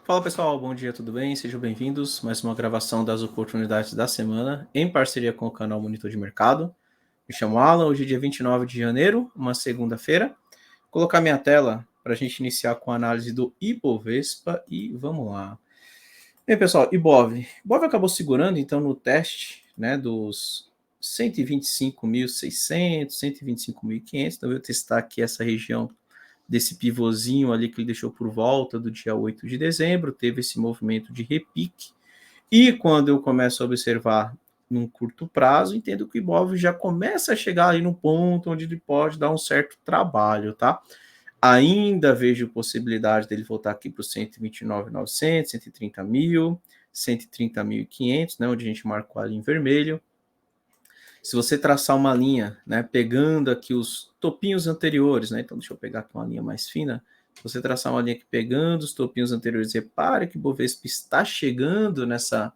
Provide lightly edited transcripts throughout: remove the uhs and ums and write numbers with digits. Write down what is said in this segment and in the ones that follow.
Fala pessoal, bom dia, tudo bem? Sejam bem-vindos. Mais uma gravação das oportunidades da semana em parceria com o canal Monitor de Mercado. Me chamo Alan, hoje é dia 29 de janeiro, uma segunda-feira. Vou colocar minha tela para a gente iniciar com a análise do Ibovespa e vamos lá. Bem, pessoal, Ibov acabou segurando então no teste, né, dos 125.600, 125.500. Então eu vou testar aqui essa região desse pivôzinho ali que ele deixou por volta do dia 8 de dezembro, teve esse movimento de repique, e quando eu começo a observar num curto prazo, entendo que o Ibov já começa a chegar ali no ponto onde ele pode dar um certo trabalho, tá? Ainda vejo possibilidade dele voltar aqui para os 129.900, 130 mil, 130.500, né, onde a gente marcou ali em vermelho. Se você traçar uma linha, né, pegando aqui os topinhos anteriores, né, então deixa eu pegar aqui uma linha mais fina, se você traçar uma linha aqui pegando os topinhos anteriores, repare que o Bovespa está chegando nessa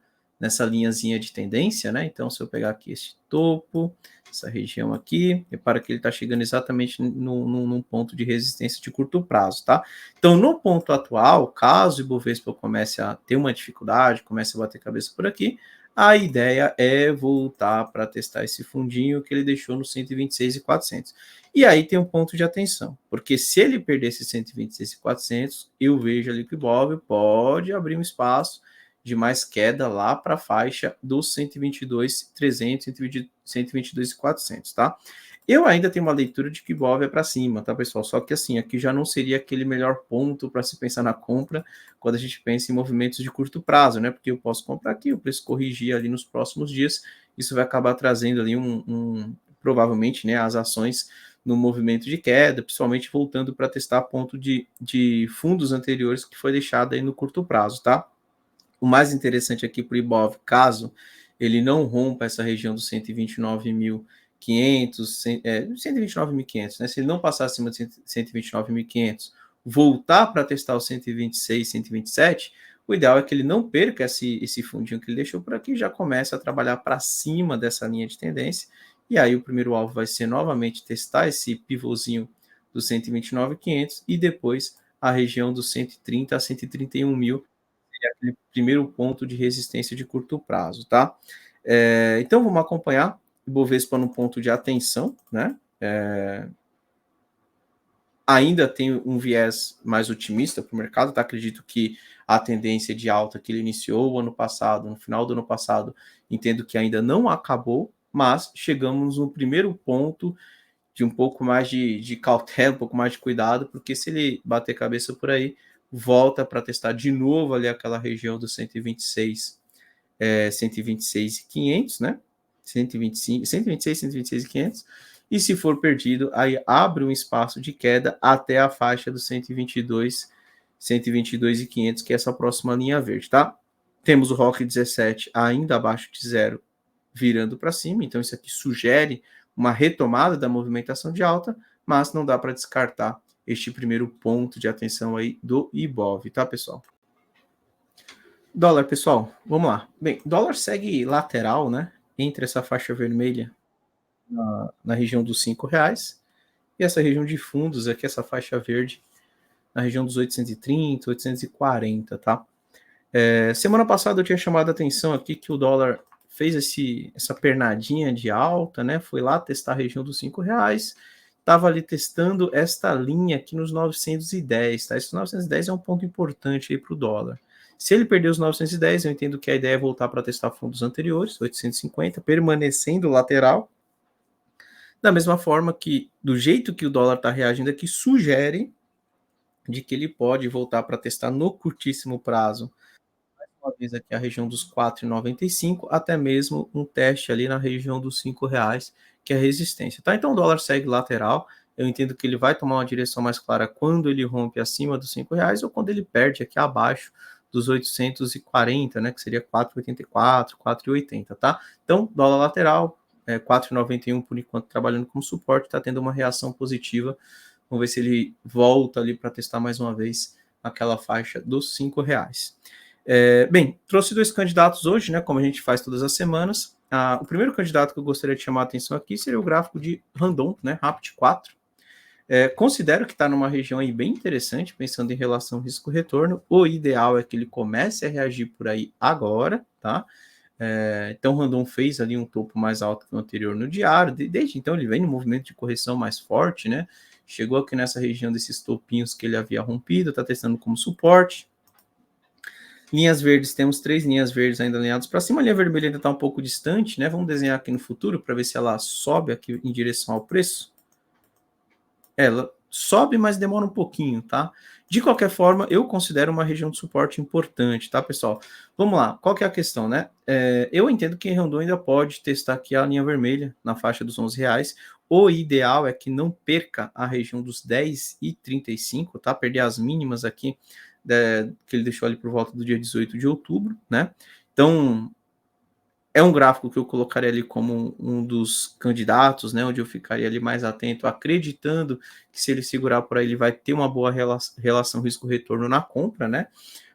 linhazinha de tendência, né, então se eu pegar aqui esse topo, essa região aqui, repara que ele está chegando exatamente num ponto de resistência de curto prazo, tá? Então, no ponto atual, caso o Bovespa comece a ter uma dificuldade, comece a bater cabeça por aqui, a ideia é voltar para testar esse fundinho que ele deixou no 126.400. E aí tem um ponto de atenção, porque se ele perder esse 126.400, eu vejo ali que o Ibov pode abrir um espaço de mais queda lá para a faixa dos 122.300, 122.400, tá? Eu ainda tenho uma leitura de que o Ibov é para cima, tá, pessoal? Só que assim, aqui já não seria aquele melhor ponto para se pensar na compra quando a gente pensa em movimentos de curto prazo, né? Porque eu posso comprar aqui, o preço corrigir ali nos próximos dias, isso vai acabar trazendo ali provavelmente, né, as ações no movimento de queda, principalmente voltando para testar ponto de fundos anteriores que foi deixado aí no curto prazo, tá? O mais interessante aqui para o Ibov, caso ele não rompa essa região dos 129.500, 129.500, né? Se ele não passar acima de 129.500, voltar para testar o 126, 127, o ideal é que ele não perca esse fundinho que ele deixou por aqui, já comece a trabalhar para cima dessa linha de tendência, e aí o primeiro alvo vai ser novamente testar esse pivôzinho dos 129.500 e depois a região dos 130 a 131 mil, aquele primeiro ponto de resistência de curto prazo, tá? Então vamos acompanhar o Bovespa no ponto de atenção, né? Ainda tem um viés mais otimista para o mercado, tá? Acredito que a tendência de alta que ele iniciou o ano passado, no final do ano passado, entendo que ainda não acabou, mas chegamos no primeiro ponto de um pouco mais de cautela, um pouco mais de cuidado, porque se ele bater cabeça por aí, volta para testar de novo ali aquela região do 126, 126.500, né? 125, 126, 126.500. E se for perdido, aí abre um espaço de queda até a faixa dos 122.500, que é essa próxima linha verde, tá? Temos o ROC 17 ainda abaixo de zero, virando para cima, então isso aqui sugere uma retomada da movimentação de alta, mas não dá para descartar este primeiro ponto de atenção aí do Ibov, tá, pessoal? Dólar, pessoal, vamos lá. Bem, dólar segue lateral, né, entre essa faixa vermelha na região dos R$ 5 e essa região de fundos aqui, essa faixa verde, na região dos 830, 840, tá? Semana passada eu tinha chamado a atenção aqui que o dólar fez essa pernadinha de alta, né? Foi lá testar a região dos R$ 5, estava ali testando esta linha aqui nos 910, tá? Esse 910 é um ponto importante aí para o dólar. Se ele perder os 910, eu entendo que a ideia é voltar para testar fundos anteriores, 850, permanecendo lateral. Da mesma forma que, do jeito que o dólar está reagindo aqui, sugere de que ele pode voltar para testar no curtíssimo prazo, mais uma vez aqui a região dos 4,95, até mesmo um teste ali na região dos R$ 5, que é a resistência, tá? Então o dólar segue lateral, eu entendo que ele vai tomar uma direção mais clara quando ele rompe acima dos R$ 5 ou quando ele perde aqui abaixo dos 840, né, que seria 4,84, 4,80, tá? Então, dólar lateral, 4,91 por enquanto trabalhando como suporte, está tendo uma reação positiva. Vamos ver se ele volta ali para testar mais uma vez aquela faixa dos R$ 5. Bem, trouxe dois candidatos hoje, né, como a gente faz todas as semanas. O primeiro candidato que eu gostaria de chamar a atenção aqui seria o gráfico de Randon, né, RAPT 4. Considero que está numa região aí bem interessante, pensando em relação risco-retorno. O ideal é que ele comece a reagir por aí agora, tá? Então, o Randon fez ali um topo mais alto que o anterior no diário. Desde então, ele vem no movimento de correção mais forte, né? Chegou aqui nessa região desses topinhos que ele havia rompido, está testando como suporte. Linhas verdes, temos 3 linhas verdes ainda alinhadas para cima. A linha vermelha ainda está um pouco distante, né? Vamos desenhar aqui no futuro para ver se ela sobe aqui em direção ao preço. Ela sobe, mas demora um pouquinho, tá? De qualquer forma, eu considero uma região de suporte importante, tá, pessoal? Vamos lá, qual que é a questão, né? Eu entendo que Randon ainda pode testar aqui a linha vermelha na faixa dos R$11. O ideal é que não perca a região dos 10,35, tá? Perder as mínimas aqui, que ele deixou ali por volta do dia 18 de outubro, né? Então, é um gráfico que eu colocaria ali como um dos candidatos, né, onde eu ficaria ali mais atento, acreditando que se ele segurar por aí, ele vai ter uma boa relação risco-retorno na compra, né?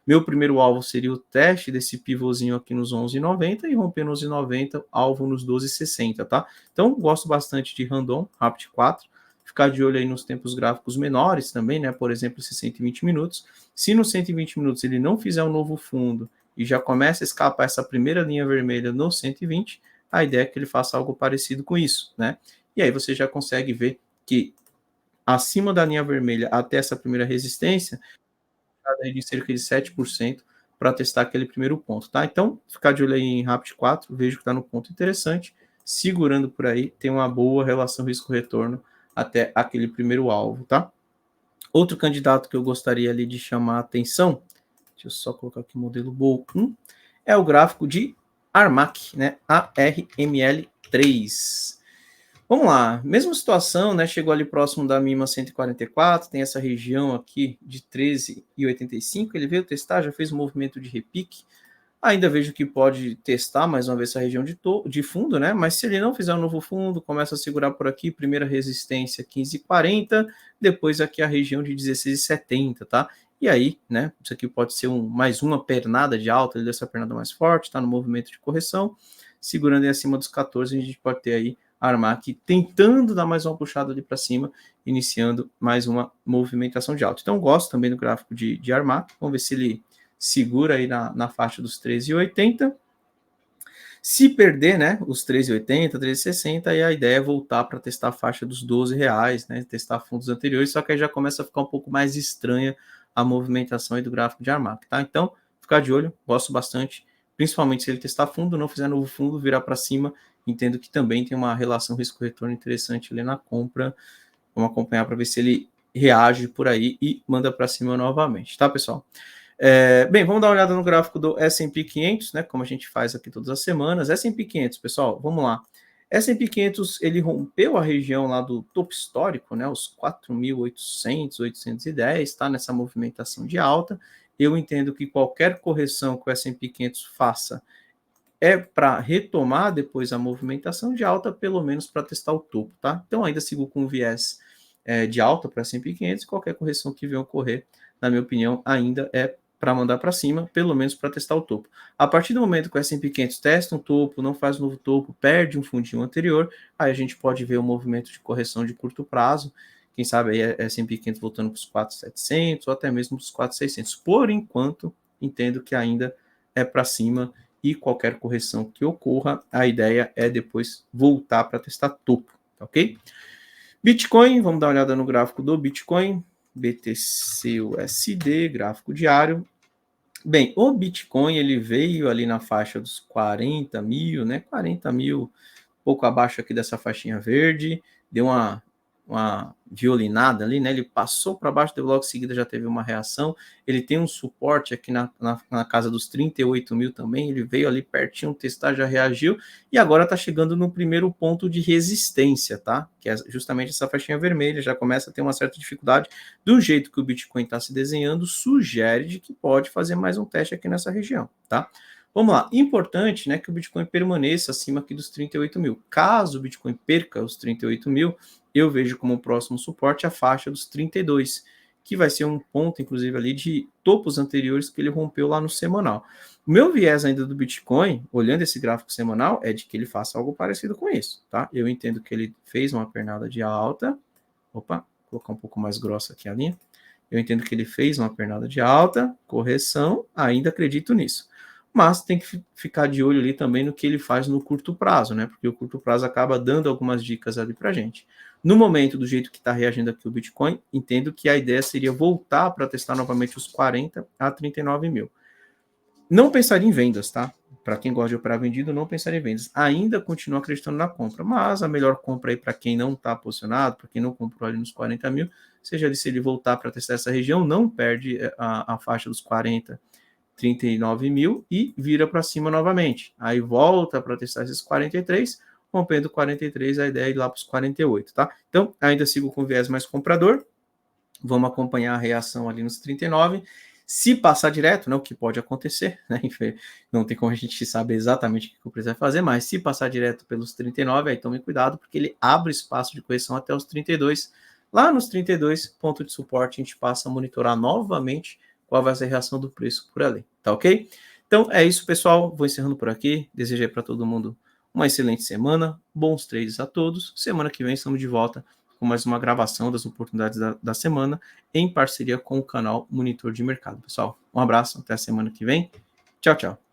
Meu primeiro alvo seria o teste desse pivôzinho aqui nos 11,90 e rompendo os 11,90, alvo nos 12,60, tá? Então, gosto bastante de Randon, Rapt 4, ficar de olho aí nos tempos gráficos menores também, né? Por exemplo, esses 120 minutos. Se nos 120 minutos ele não fizer um novo fundo e já começa a escapar essa primeira linha vermelha no 120, a ideia é que ele faça algo parecido com isso, né? E aí você já consegue ver que acima da linha vermelha até essa primeira resistência, de cerca de 7% para testar aquele primeiro ponto, tá? Então, ficar de olho aí em Rapt 4, vejo que está no ponto interessante, segurando por aí, tem uma boa relação risco-retorno até aquele primeiro alvo, tá? Outro candidato que eu gostaria ali de chamar a atenção, deixa eu só colocar aqui o modelo BOL 1, é o gráfico de Armac, né? ARML3. Vamos lá, mesma situação, né? Chegou ali próximo da mínima 144, tem essa região aqui de 13,85. Ele veio testar, já fez um movimento de repique. Ainda vejo que pode testar mais uma vez essa região de fundo, né? Mas se ele não fizer um novo fundo, começa a segurar por aqui, primeira resistência 15,40, depois aqui a região de 16,70, tá? E aí, né? Isso aqui pode ser mais uma pernada de alta, ele deu essa pernada mais forte, tá no movimento de correção, segurando aí acima dos 14, a gente pode ter aí a Armac tentando dar mais uma puxada ali para cima, iniciando mais uma movimentação de alta. Então, gosto também do gráfico de Armac, vamos ver se ele segura aí na faixa dos 13,80. Se perder, né, os 13,80, 13,60, aí a ideia é voltar para testar a faixa dos R$12, né, testar fundos anteriores, só que aí já começa a ficar um pouco mais estranha a movimentação aí do gráfico de Armac, tá? Então, ficar de olho, gosto bastante, principalmente se ele testar fundo, não fizer novo fundo, virar para cima, entendo que também tem uma relação risco-retorno interessante ali na compra. Vamos acompanhar para ver se ele reage por aí e manda para cima novamente, tá, pessoal? Bem, vamos dar uma olhada no gráfico do S&P 500, né, como a gente faz aqui todas as semanas. S&P 500, pessoal, vamos lá. S&P 500, ele rompeu a região lá do topo histórico, né, os 4.800, 810, tá nessa movimentação de alta. Eu entendo que qualquer correção que o S&P 500 faça é para retomar depois a movimentação de alta, pelo menos para testar o topo, tá? Então ainda sigo com viés de alta para S&P 500, e qualquer correção que venha ocorrer, na minha opinião, ainda é para mandar para cima, pelo menos para testar o topo. A partir do momento que o S&P 500 testa um topo, não faz um novo topo, perde um fundinho anterior, aí a gente pode ver um movimento de correção de curto prazo, quem sabe aí S&P 500 voltando para os 4.700 ou até mesmo para os 4.600. Por enquanto, entendo que ainda é para cima e qualquer correção que ocorra, a ideia é depois voltar para testar topo, ok? Bitcoin, vamos dar uma olhada no gráfico do Bitcoin, BTC-USD, gráfico diário. Bem, o Bitcoin ele veio ali na faixa dos 40 mil, né? 40 mil, pouco abaixo aqui dessa faixinha verde, deu uma violinada ali, né? Ele passou para baixo, logo em seguida já teve uma reação. Ele tem um suporte aqui na casa dos 38 mil também. Ele veio ali pertinho testar, já reagiu e agora está chegando no primeiro ponto de resistência, tá? Que é justamente essa faixinha vermelha. Já começa a ter uma certa dificuldade. Do jeito que o Bitcoin está se desenhando, sugere de que pode fazer mais um teste aqui nessa região, tá? Vamos lá, importante, né, que o Bitcoin permaneça acima aqui dos 38 mil. Caso o Bitcoin perca os 38 mil, eu vejo como próximo suporte a faixa dos 32, que vai ser um ponto, inclusive, ali de topos anteriores que ele rompeu lá no semanal. O meu viés ainda do Bitcoin, olhando esse gráfico semanal, é de que ele faça algo parecido com isso, tá? Eu entendo que ele fez uma pernada de alta. Opa, colocar um pouco mais grossa aqui a linha. Eu entendo que ele fez uma pernada de alta, correção, ainda acredito nisso. Mas tem que ficar de olho ali também no que ele faz no curto prazo, né? Porque o curto prazo acaba dando algumas dicas ali pra gente. No momento, do jeito que está reagindo aqui o Bitcoin, entendo que a ideia seria voltar para testar novamente os 40 a 39 mil. Não pensaria em vendas, tá? Para quem gosta de operar vendido, não pensaria em vendas. Ainda continuo acreditando na compra, mas a melhor compra aí para quem não está posicionado, para quem não comprou ali nos 40 mil, seja ali se ele voltar para testar essa região, não perde a faixa dos 40, 39 mil e vira para cima novamente. Aí volta para testar esses 43, rompendo 43, a ideia é ir lá para os 48, tá? Então, ainda sigo com viés mais comprador. Vamos acompanhar a reação ali nos 39. Se passar direto, né, o que pode acontecer, né, não tem como a gente saber exatamente o que o preço vai fazer, mas se passar direto pelos 39, aí tome cuidado, porque ele abre espaço de correção até os 32. Lá nos 32, ponto de suporte, a gente passa a monitorar novamente qual vai ser a reação do preço por ali, tá ok? Então é isso, pessoal, vou encerrando por aqui, desejei para todo mundo uma excelente semana, bons trades a todos, semana que vem estamos de volta com mais uma gravação das oportunidades da semana, em parceria com o canal Monitor de Mercado. Pessoal, um abraço, até a semana que vem. Tchau, tchau.